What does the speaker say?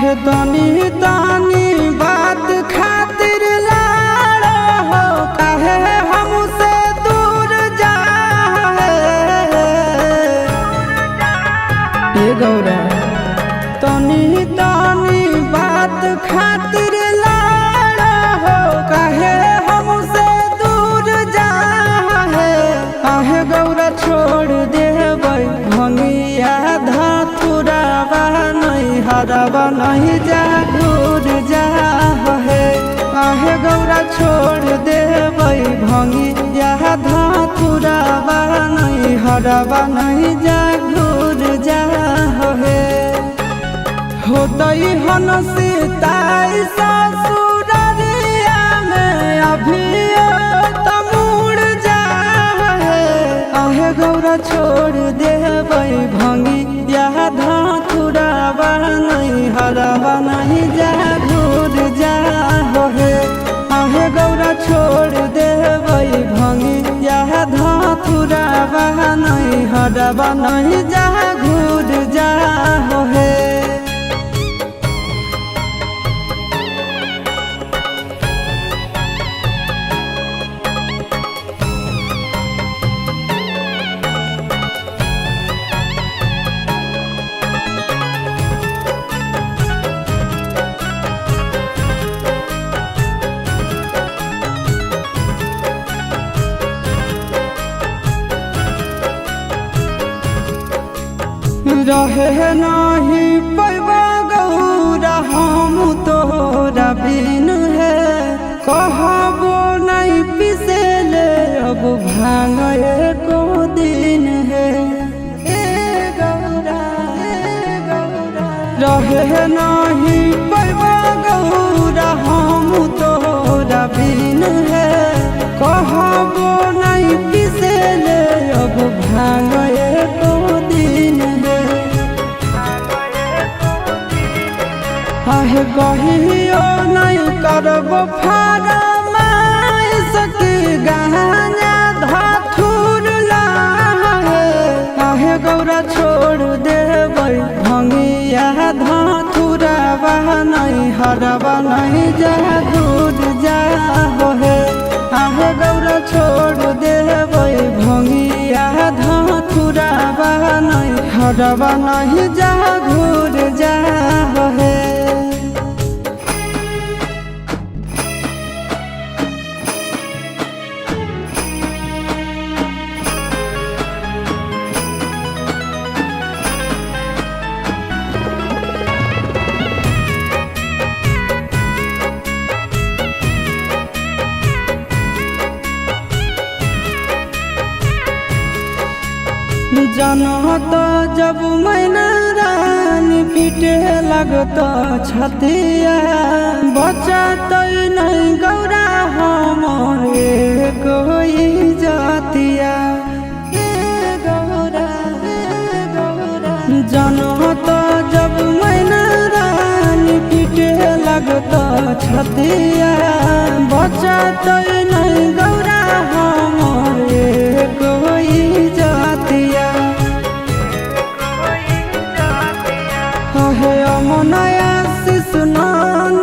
काहे तनी तनी बात खातिर लाड़ा हो, काहे हमसे दूर जाए गौरा। तनी तनी बात खातिर लाड़ा हो, काहे हमसे दूर जाए। काहे गौरा छोड़ देबै भंगिया धतुरावा नहीं हरावा नहीं जा दूर जा है। काहे गौरा छोड़ देबै भंगिया धतुरावा नहीं हरावा नहीं जा दूर जा है। होतई हन सीताई ससुररिया में अभी तमुड़ जा है। काहे गौरा छोड़ देबै भंगिया धतुरावा नहीं हरावा नहीं जा दूर जा है। काहे गौरा छोड़ देबै भंगिया धतुरावा नहीं हरावा नहीं जा दूर जा है। रहे नहीं पैबा गौरा हम तोरा बिन है। कहबो नहीं पिसेले अब भांग एको दिन है। रहे नहीं पैबा गौरा हम तोरा बिन है। कहबो नहीं पिसेले अब भांग एको दिन है। आहे कहियो नहीं करब फरमाइश की गहना धतुर लाहे। काहे गौरा छोड़ देबै भंगिया धतुरावा नहीं हरावा नहीं जा दूर जा है। काहे गौरा छोड़ देबै भंगिया धतुरावा नहीं हरावा नहीं जा दूर जा है। जनत जब मैना रानी पीटे लगत छतिया। बचत नहीं गौरा हम कोई जातिया। जनत जब मैना रानी पीटे लगत छतिया। बचत नहीं गौरा हम कोई जातिया। हे अमनया शिशु नंदन